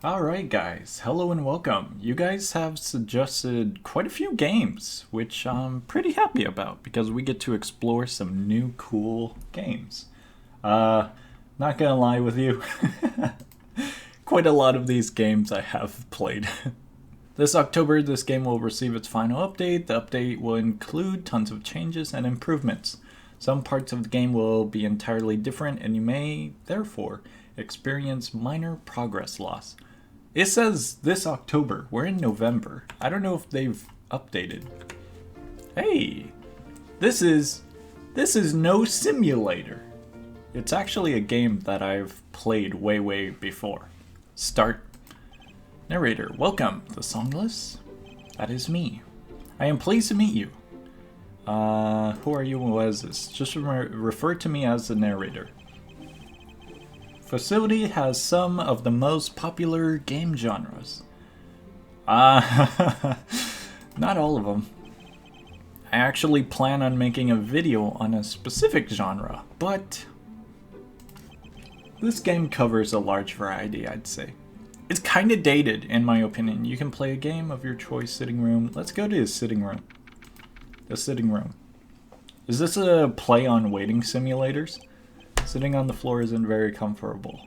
Alright guys, hello and welcome. You guys have suggested quite a few games, which I'm pretty happy about because we get to explore some new cool games. Not gonna lie with you, quite a lot of these games I have played. This October, this game will receive its final update. The update will include tons of changes and improvements. Some parts of the game will be entirely different and you may, therefore, experience minor progress loss. It says this October. We're in November. I don't know if they've updated. Hey, this is no simulator. It's actually a game that I've played way before. Start. Narrator, welcome, the songless. That is me. I am pleased to meet you. Who are you and what is this? Just refer to me as the narrator. Facility has some of the most popular game genres. Not all of them. I actually plan on making a video on a specific genre, but this game covers a large variety, I'd say. It's kinda dated, in my opinion. You can play a game of your choice, sitting room. Let's go to the sitting room. The sitting room. Is this a play on waiting simulators? Sitting on the floor isn't very comfortable.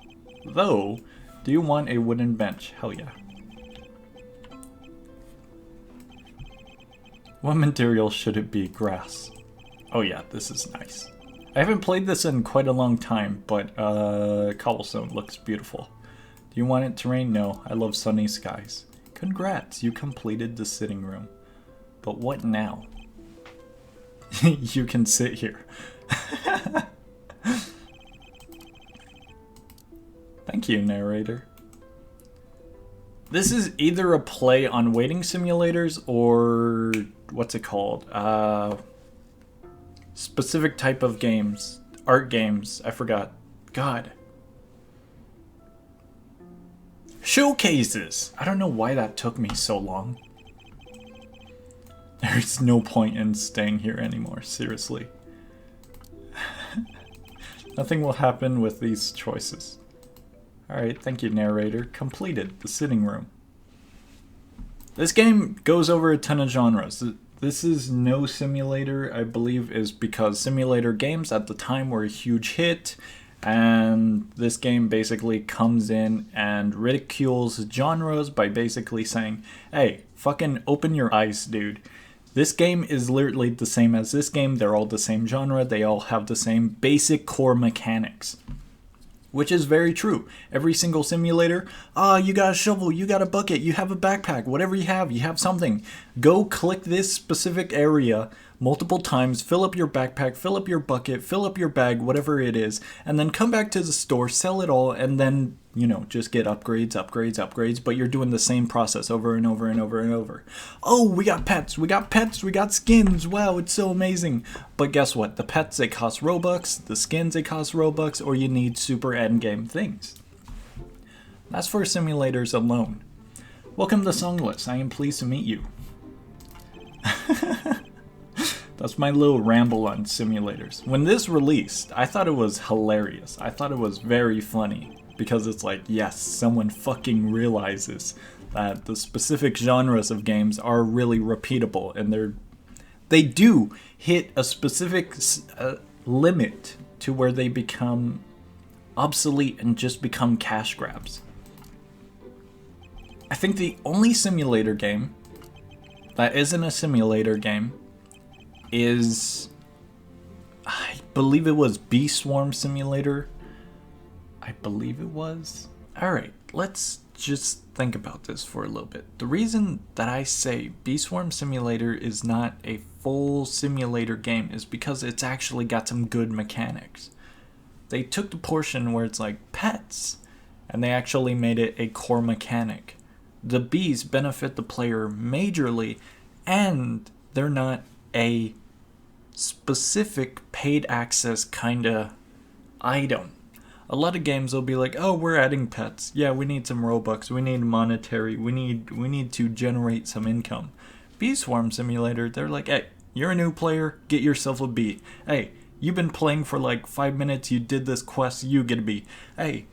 Though, do you want a wooden bench? Hell yeah. What material should it be? Grass. Oh yeah, this is nice. I haven't played this in quite a long time, but cobblestone looks beautiful. Do you want it to rain? No, I love sunny skies. Congrats, you completed the sitting room. But what now? You can sit here. Thank you, narrator. This is either a play on waiting simulators or what's it called? Specific type of games. Art games. I forgot. God. Showcases! I don't know why that took me so long. There's no point in staying here anymore, seriously. Nothing will happen with these choices. Alright, thank you, narrator. Completed. The sitting room. This game goes over a ton of genres. This is no simulator, I believe, is because simulator games at the time were a huge hit, and this game basically comes in and ridicules genres by basically saying, hey, fucking open your eyes, dude. This game is literally the same as this game. They're all the same genre. They all have the same basic core mechanics. Which is very true. Every single simulator, you got a shovel, you got a bucket, you have a backpack, whatever you have something. Go click this specific area multiple times, fill up your backpack, fill up your bucket, fill up your bag, whatever it is, and then come back to the store, sell it all, and then, you know, just get upgrades, but you're doing the same process over and over. Oh, we got pets, we got skins, wow, it's so amazing. But guess what? The pets, they cost Robux, the skins, they cost Robux, or you need super endgame things. That's for simulators alone. Welcome to Songless, I am pleased to meet you. That's my little ramble on simulators. When this released, I thought it was hilarious. I thought it was very funny. Because it's like, yes, someone fucking realizes that the specific genres of games are really repeatable. And they do hit a specific limit to where they become obsolete and just become cash grabs. I think the only simulator game that isn't a simulator game is, I believe it was Bee Swarm Simulator. I believe it was. Alright, let's just think about this for a little bit. The reason that I say Bee Swarm Simulator is not a full simulator game is because it's actually got some good mechanics. They took the portion where it's like pets, and they actually made it a core mechanic. The bees benefit the player majorly, and they're not a specific paid access kinda item. A lot of games will be like, oh, we're adding pets. Yeah, we need some Robux. We need monetary. We need to generate some income. Bee Swarm Simulator, they're like, hey, you're a new player. Get yourself a bee. Hey, you've been playing for like 5 minutes. You did this quest. You get a bee. Hey,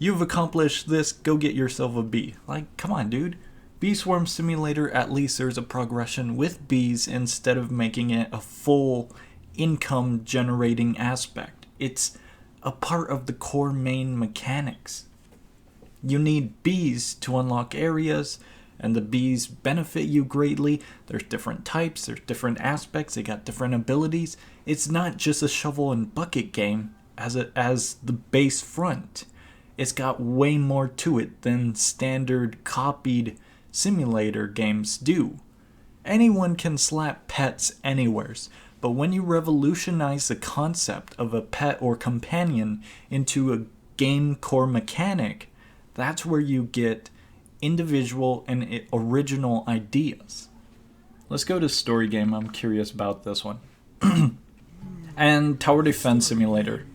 You've accomplished this, go get yourself a bee. Like, come on, dude. Bee Swarm Simulator, at least there's a progression with bees instead of making it a full income generating aspect. It's a part of the core main mechanics. You need bees to unlock areas, and the bees benefit you greatly. There's different types, there's different aspects, they got different abilities. It's not just a shovel and bucket game as the base front. It's got way more to it than standard copied simulator games do. Anyone can slap pets anywheres, but when you revolutionize the concept of a pet or companion into a game core mechanic, that's where you get individual and original ideas. Let's go to story game. I'm curious about this one. And Tower Defense Simulator.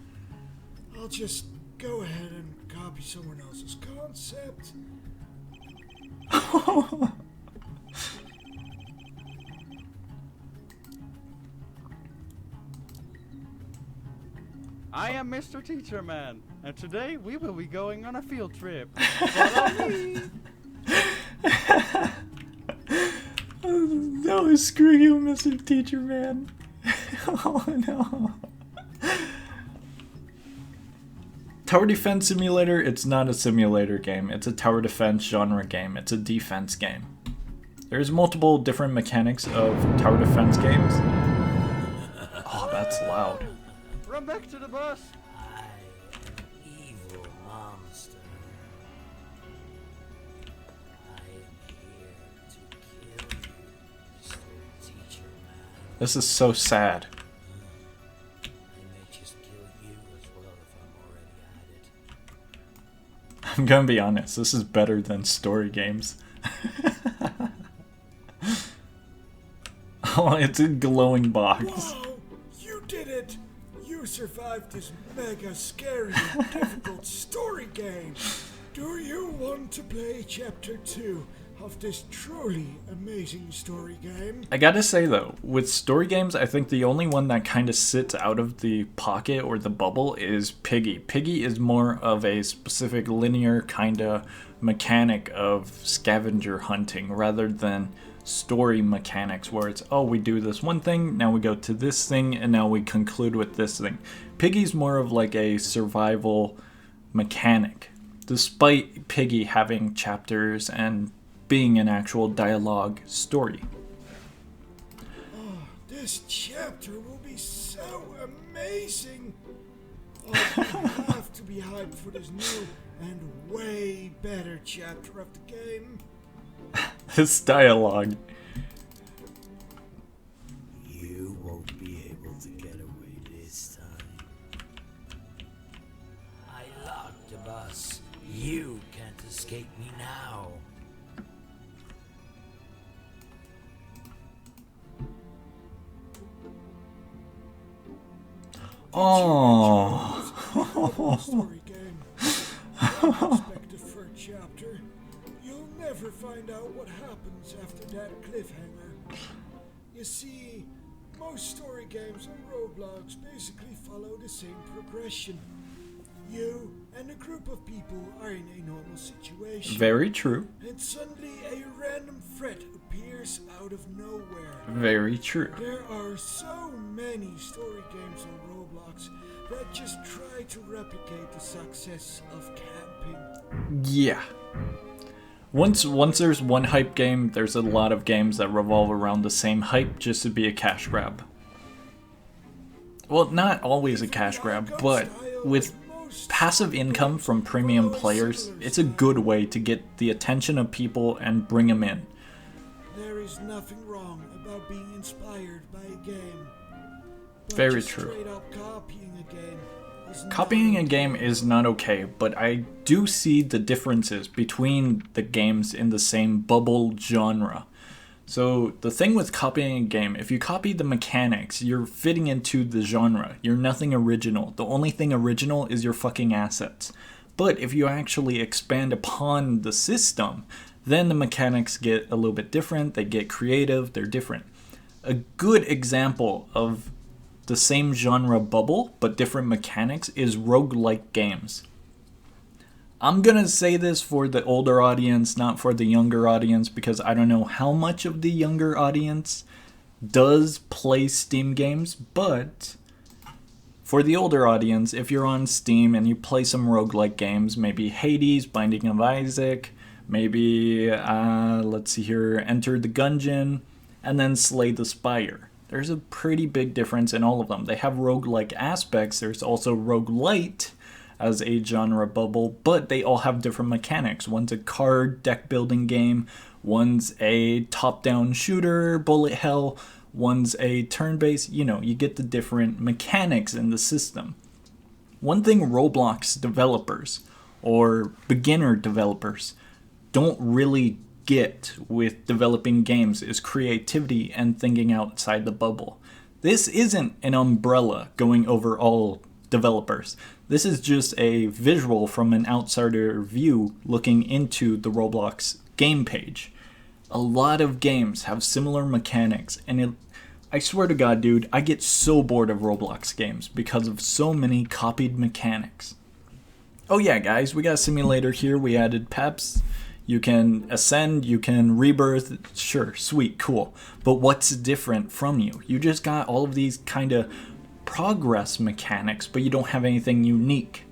I'll just go ahead and copy someone else's concept. I am Mr. Teacher Man, and today we will be going on a field trip. Follow me! No, screw you, Mr. Teacher Man. Oh no. Tower Defense Simulator, it's not a simulator game. It's a tower defense genre game. It's a defense game. There's multiple different mechanics of tower defense games. Oh, that's loud. Run back to the bus! I am evil monster. I am here to kill you, Mr. Teacher Man. This is so sad. I may just kill you as well if I'm already at it. I'm gonna be honest, this is better than story games. Oh, it's a glowing box. Whoa! You did it! You survived this mega scary and difficult story game. Do you want to play Chapter 2 of this truly amazing story game? I gotta say though, with story games, I think the only one that kind of sits out of the pocket or the bubble is Piggy. Piggy is more of a specific linear kind of mechanic of scavenger hunting rather than story mechanics where it's, oh, we do this one thing, now we go to this thing, and now we conclude with this thing. Piggy's more of like a survival mechanic, despite Piggy having chapters and being an actual dialogue story. Oh, this chapter will be so amazing. Oh, you have to be hyped for this new and way better chapter of the game. This dialogue. You won't be able to get away this time. I locked the bus. You can't escape me now. Oh. Story game. Unexpected third chapter. You'll never find out what happens after that cliffhanger. You see, most story games on Roblox basically follow the same progression. You and a group of people are in a normal situation. Very true. And suddenly a random threat appears out of nowhere. Very true. There are so many story games on Roblox that just try to replicate the success of camping. Yeah. Once there's one hype game, there's a lot of games that revolve around the same hype just to be a cash grab. Well, not always a cash grab, but with passive income from premium players, it's a good way to get the attention of people and bring them in. There is nothing wrong about being inspired by a game. But Very just true. straight up copying a game is Copying not a game is not okay, but I do see the differences between the games in the same bubble genre. So the thing with copying a game, if you copy the mechanics, you're fitting into the genre. You're nothing original. The only thing original is your fucking assets. But if you actually expand upon the system, then the mechanics get a little bit different. They get creative. They're different. A good example of the same genre bubble but different mechanics is roguelike games. I'm gonna say this for the older audience, not for the younger audience, because I don't know how much of the younger audience does play Steam games, but for the older audience, if you're on Steam and you play some roguelike games, maybe Hades, Binding of Isaac, maybe, let's see here, Enter the Gungeon, and then Slay the Spire. There's a pretty big difference in all of them. They have roguelike aspects, there's also roguelite as a genre bubble, but they all have different mechanics. One's a card deck building game, one's a top-down shooter, bullet hell, one's a turn-based, you know, you get the different mechanics in the system. One thing Roblox developers, or beginner developers, don't really get with developing games is creativity and thinking outside the bubble. This isn't an umbrella going over all developers. This is just a visual from an outsider view looking into the Roblox game page. A lot of games have similar mechanics, and I swear to God, dude, I get so bored of Roblox games because of so many copied mechanics. Oh yeah, guys, we got a simulator here. We added peps. You can ascend, you can rebirth. Sure, sweet, cool. But what's different from you? You just got all of these kind of progress mechanics, but you don't have anything unique.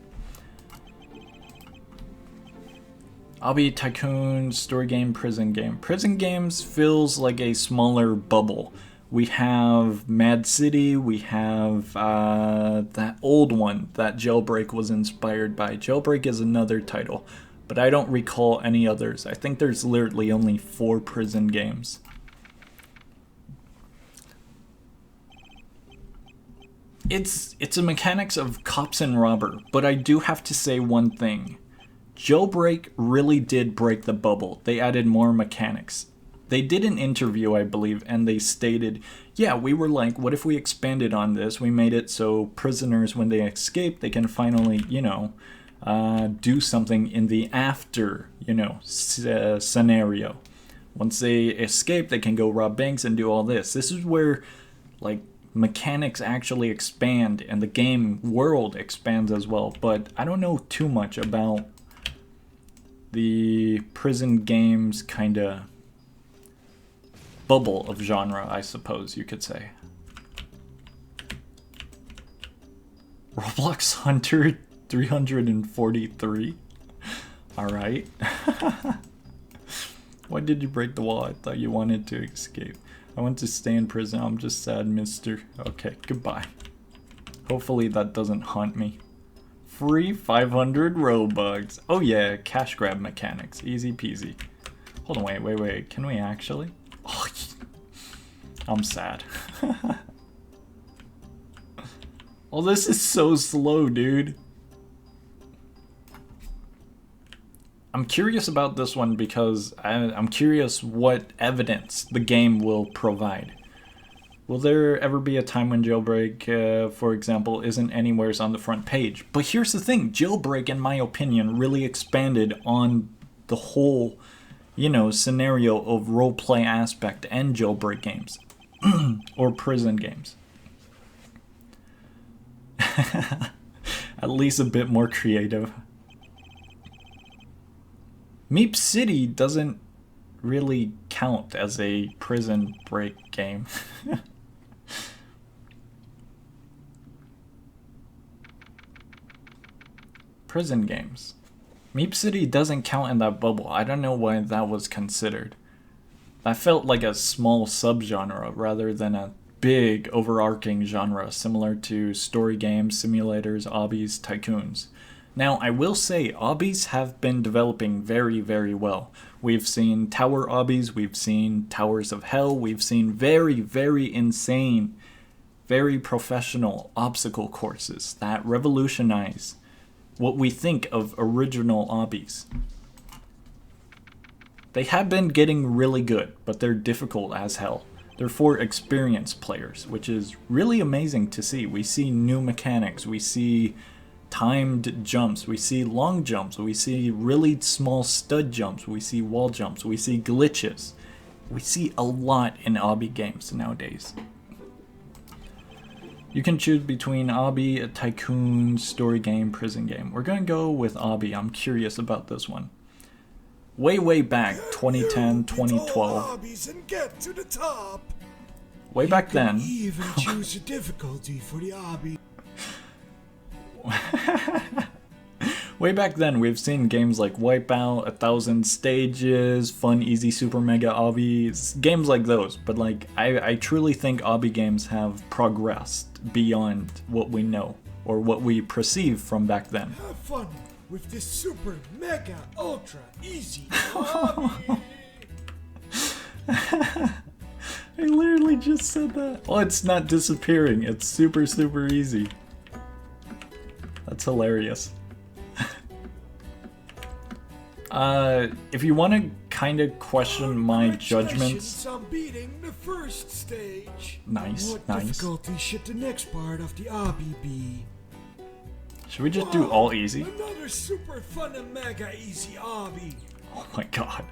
Hobby, Tycoon, story game, prison game. Prison games feels like a smaller bubble. We have Mad City, we have that old one that Jailbreak was inspired by. Jailbreak is another title, but I don't recall any others. I think there's literally only 4 prison games. It's a mechanics of cops and robber, but I do have to say one thing. Jailbreak really did break the bubble. They added more mechanics. They did an interview, I believe, and they stated, yeah, we were like, what if we expanded on this? We made it so prisoners, when they escape, they can finally, you know, do something in the after, you know, scenario. Once they escape, they can go rob banks and do all this. This is where, like, mechanics actually expand and the game world expands as well. But I don't know too much about the prison games kind of bubble of genre, I suppose you could say. Roblox Hunter 343? Alright. Why did you break the wall? I thought you wanted to escape. I want to stay in prison. I'm just sad, mister. Okay, goodbye. Hopefully that doesn't haunt me. Free 500 Robux. Oh yeah, cash grab mechanics. Easy peasy. Hold on, wait. Can we actually? Oh, I'm sad. Oh, this is so slow, dude. I'm curious about this one because I'm curious what evidence the game will provide. Will there ever be a time when Jailbreak, for example, isn't anywhere on the front page? But here's the thing, Jailbreak, in my opinion, really expanded on the whole, you know, scenario of roleplay aspect and Jailbreak games. Or prison games. At least a bit more creative. Meep City doesn't really count as a prison break game. Prison games. Meep City doesn't count in that bubble. I don't know why that was considered. That felt like a small subgenre rather than a big overarching genre similar to story games, simulators, Hobbies, Tycoons. Now, I will say, Hobbies have been developing very, very well. We've seen Tower Hobbies, we've seen Towers of Hell, we've seen very, very insane, very professional obstacle courses that revolutionize what we think of original Hobbies. They have been getting really good, but they're difficult as hell. They're for experienced players, which is really amazing to see. We see new mechanics, we see timed jumps, we see long jumps, we see really small stud jumps, we see wall jumps, we see glitches. We see a lot in hobby games nowadays. You can choose between Obby, a Tycoon, story game, prison game. We're gonna go with Obby. I'm curious about this one. Way back, 2010, 2012. And get to the top. Way back then. Even choose a difficulty for the obby. Way back then, we've seen games like Wipeout, 1,000 Stages, Fun Easy Super Mega Obbies, games like those. But like, I truly think Obby games have progressed beyond what we know or what we perceive from back then. Have fun with this super mega ultra easy obby. I literally just said that. Oh, it's not disappearing. It's super easy. That's hilarious. If you want to kind of question my judgments, on beating the first stage. Nice. What difficulty should the next part of the obby be? Should we just do all easy? Another super fun and mega easy obby. Oh my god.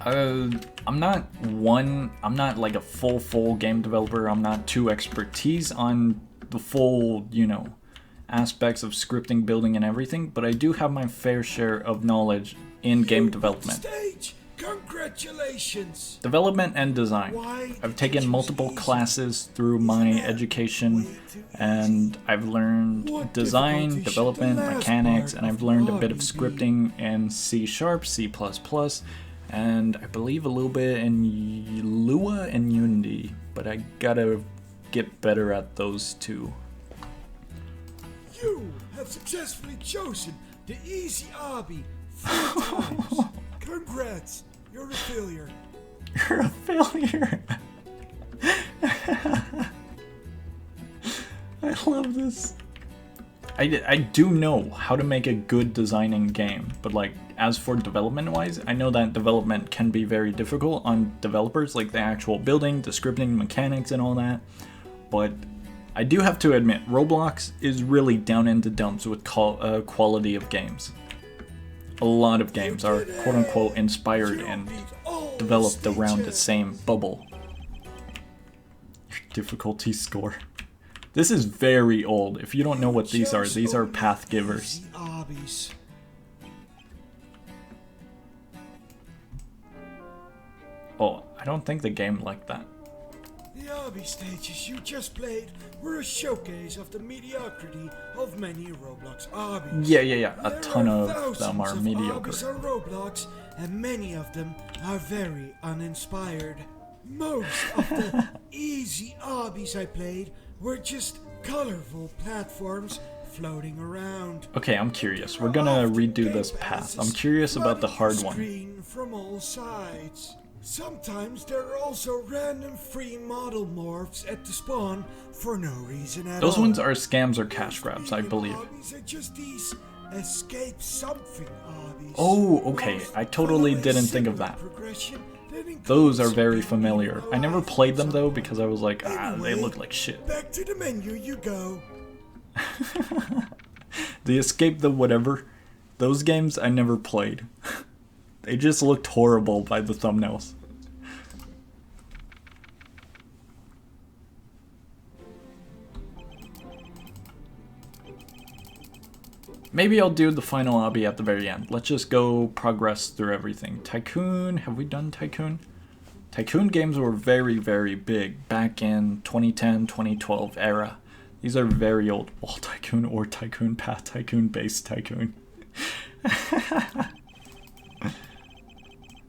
I'm not like a full game developer. I'm not too expertise on the full, aspects of scripting, building, and everything, but I do have my fair share of knowledge in game development. Stage. Congratulations. Development and design. I've taken multiple classes through my education, and I've learned design, development, mechanics, and I've learned a bit of scripting in C#, C++, and I believe a little bit in Lua and Unity, but I gotta get better at those two. You have successfully chosen the easy obby 4 times. Congrats, you're a failure. You're a failure. I love this. I do know how to make a good designing game, but like as for development wise, I know that development can be very difficult on developers, like the actual building, the scripting, mechanics, and all that. But I do have to admit, Roblox is really down in the dumps with quality of games. A lot of games are quote-unquote inspired and developed around the same bubble. Difficulty score. This is very old. If you don't know what these are path givers. Oh, I don't think the game liked that. The obby stages you just played were a showcase of the mediocrity of many Roblox obbies. Yeah. A ton of them are mediocre. Obbies on Roblox, and many of them are very uninspired. Most of the easy obbies I played were just colorful platforms floating around. Okay, I'm curious. We're gonna redo this path. I'm curious about the hard one. From all sides. Sometimes there are also random free model morphs at the spawn for no reason at all. Those ones are scams or cash grabs, I believe. Obbies are just these escape something obbies. Oh, okay. I totally didn't think of that. Those are very familiar. I never played them though because I was like, they look like shit. Back to the menu you go. The escape the whatever. Those games I never played. They just looked horrible by the thumbnails. Maybe I'll do the final obby at the very end. Let's just go progress through everything. Tycoon, have we done Tycoon? Tycoon games were very big back in 2010, 2012 era. These are very old. Wall Tycoon or Tycoon, Path Tycoon, Base Tycoon.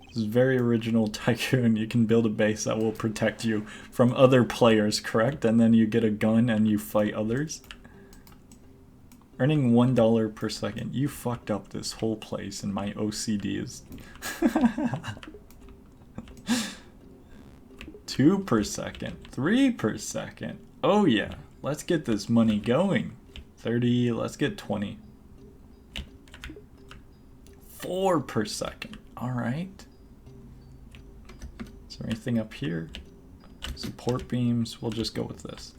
This is very original Tycoon. You can build a base that will protect you from other players, correct? And then you get a gun and you fight others. Earning $1 per second. You fucked up this whole place and my OCD is... 2 per second. 3 per second. Oh yeah. Let's get this money going. 30. Let's get 20. 4 per second. Alright. Is there anything up here? Support beams. We'll just go with this.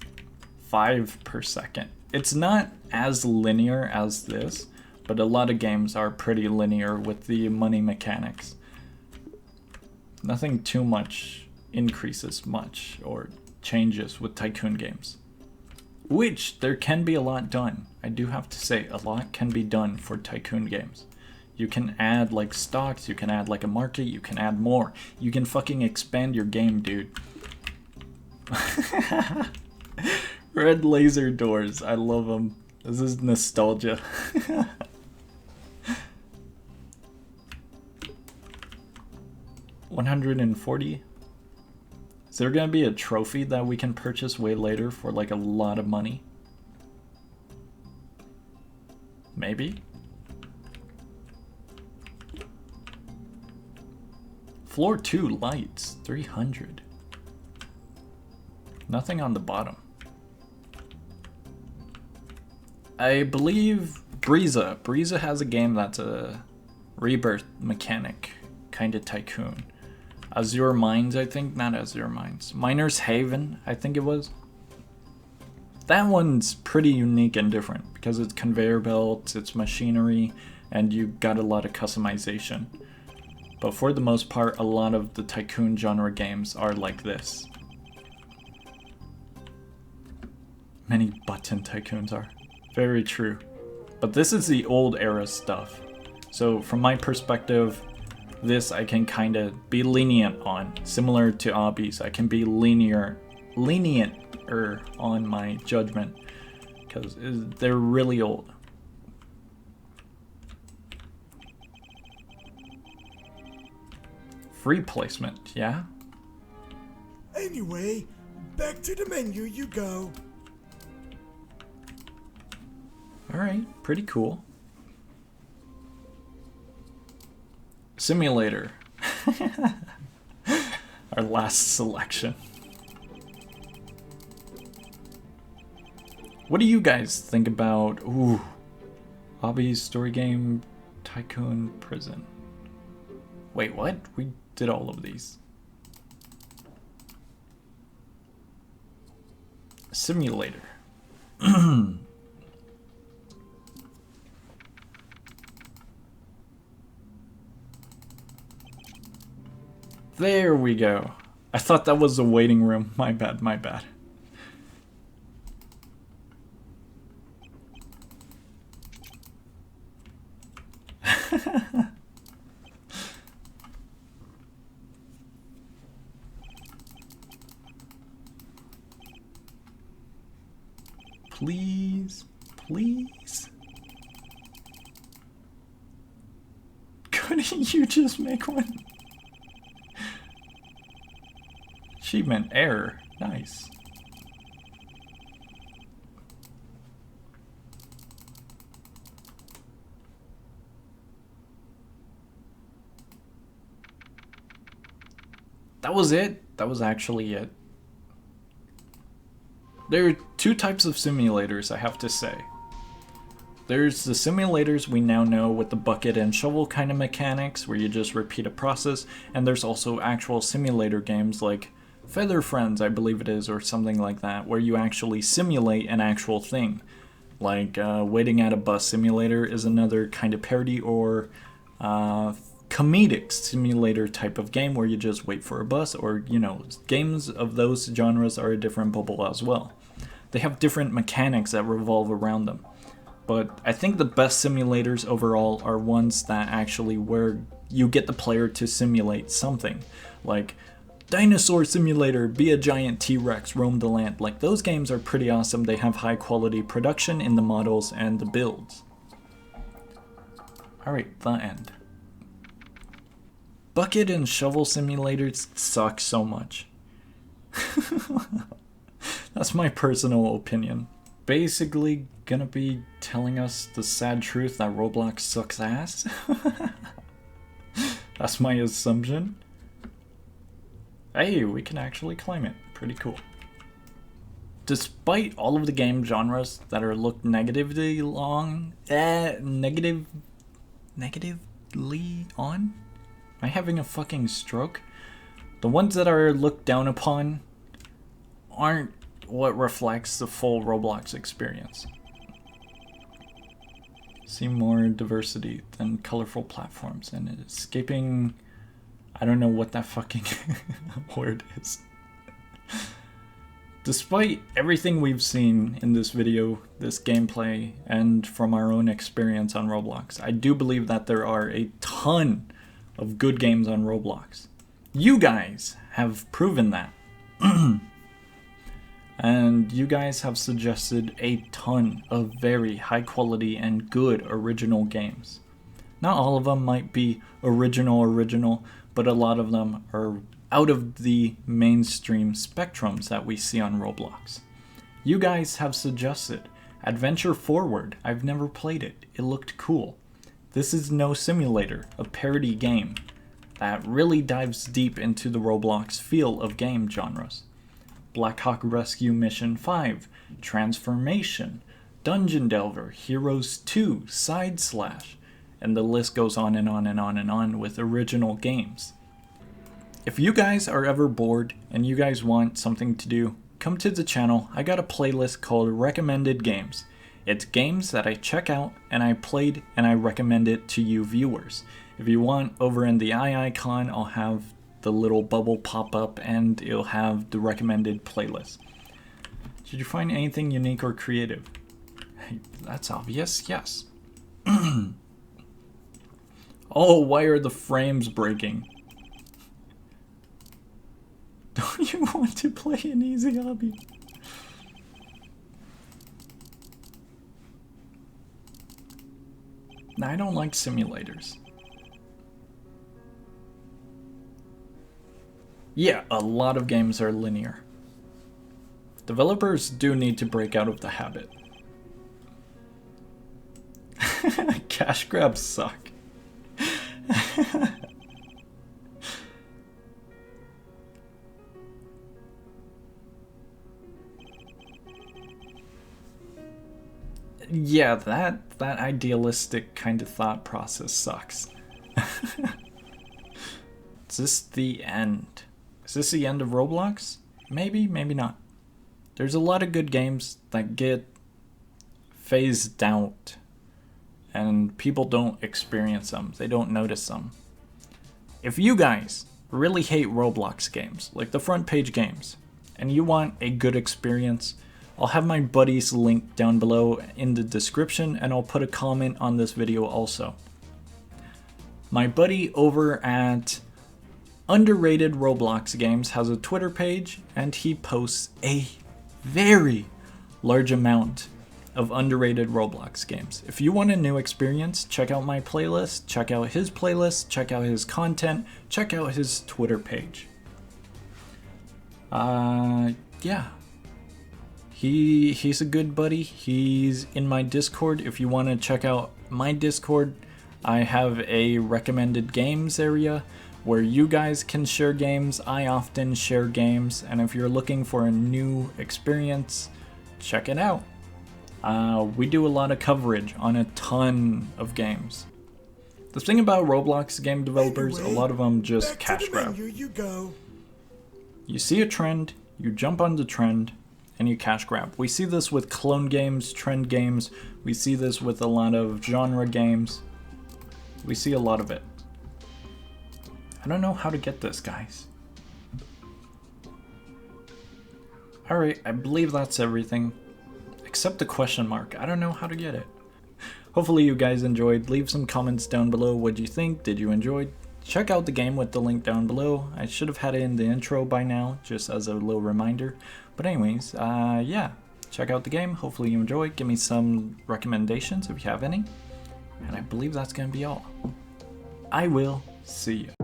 5 per second. It's not as linear as this, but a lot of games are pretty linear with the money mechanics. Nothing too much increases much or changes with Tycoon games. Which, there can be a lot done. I do have to say, a lot can be done for Tycoon games. You can add like stocks, you can add like a market, you can add more. You can fucking expand your game, dude. Red laser doors, I love them. This is nostalgia. $140. Is there gonna be a trophy that we can purchase way later for like a lot of money? Maybe? Floor 2 lights, 300. Nothing on the bottom. I believe Breeza has a game that's a rebirth mechanic, kind of Tycoon. Azure Mines, I think, not Azure Mines. Miner's Haven, I think it was. That one's pretty unique and different because it's conveyor belts, it's machinery, and you got a lot of customization. But for the most part, a lot of the Tycoon genre games are like this. Many button Tycoons are. Very true. But this is the old era stuff. So from my perspective, this I can kind of be lenient on. Similar to Hobbies, I can be lenient on my judgment because they're really old. Free placement, yeah? Anyway, back to the menu you go. Alright, pretty cool. Simulator. Our last selection. What do you guys think about Hobbies, story game, Tycoon, prison? Wait, what? We did all of these. Simulator. There we go. I thought that was the waiting room. My bad, my bad. Please, please. Couldn't you just make one? Achievement error. Nice. That was it. That was actually it. There are two types of simulators, I have to say. There's the simulators we now know with the bucket and shovel kind of mechanics where you just repeat a process, and there's also actual simulator games like Feather Friends, I believe it is, or something like that, where you actually simulate an actual thing. Like Waiting at a Bus Simulator is another kind of parody or comedic simulator type of game where you just wait for a bus, or, you know, games of those genres are a different bubble as well. They have different mechanics that revolve around them. But I think the best simulators overall are ones that actually where you get the player to simulate something. Like Dinosaur Simulator, be a giant T-Rex, roam the land. Like, those games are pretty awesome. They have high quality production in the models and the builds. Alright, the end. Bucket and shovel simulators suck so much. That's my personal opinion. Basically gonna be telling us the sad truth that Roblox sucks ass. That's my assumption. Hey, we can actually climb it. Pretty cool. Despite all of the game genres that are looked negatively on, negatively on? Am I having a fucking stroke? The ones that are looked down upon aren't what reflects the full Roblox experience. See more diversity than colorful platforms and escaping... I don't know what that fucking word is. Despite everything we've seen in this video, this gameplay, and from our own experience on Roblox, I do believe that there are a ton of good games on Roblox. You guys have proven that. And you guys have suggested a ton of very high quality and good original games. Not all of them might be original, but a lot of them are out of the mainstream spectrums that we see on Roblox. You guys have suggested Adventure Forward. I've never played it. It looked cool. This is No Simulator, a parody game that really dives deep into the Roblox feel of game genres. Black Hawk Rescue Mission 5, Transformation, Dungeon Delver, Heroes 2, Side Slash, and the list goes on and on and on and on with original games. If you guys are ever bored and you guys want something to do, come to the channel. I got a playlist called Recommended Games. It's games that I check out and I played and I recommend it to you viewers. If you want, over in the eye icon, I'll have the little bubble pop up and it'll have the recommended playlist. Did you find anything unique or creative? Hey, that's obvious, yes. Oh, why are the frames breaking? Don't you want to play an easy hobby? Nah, I don't like simulators. Yeah, a lot of games are linear. Developers do need to break out of the habit. Cash grabs suck. Yeah, that idealistic kind of thought process sucks. Is this the end? Is this the end of Roblox? Maybe, maybe not. There's a lot of good games that get phased out and people don't experience them. They don't notice them. If you guys really hate Roblox games, like the front page games, and you want a good experience, I'll have my buddy's link down below in the description, and I'll put a comment on this video also. My buddy over at Underrated Roblox Games has a Twitter page, and he posts a very large amount of underrated Roblox games. If you want a new experience, check out my playlist, check out his playlist, check out his content, check out his Twitter page. Yeah. He's a good buddy. He's in my Discord. If you want to check out my Discord, I have a recommended games area where you guys can share games. I often share games, and if you're looking for a new experience, check it out. We do a lot of coverage on a ton of games. The thing about Roblox game developers, a lot of them just cash grab. You see a trend, you jump on the trend, and you cash grab. We see this with clone games, trend games. We see this with a lot of genre games. We see a lot of it. I don't know how to get this, guys. Alright, I believe that's everything. Except the question mark. I don't know how to get it. Hopefully you guys enjoyed. Leave some comments down below. What'd you think? Did you enjoy? Check out the game with the link down below. I should have had it in the intro by now, just as a little reminder. But anyways, yeah. Check out the game. Hopefully you enjoy. Give me some recommendations if you have any. And I believe that's going to be all. I will see you.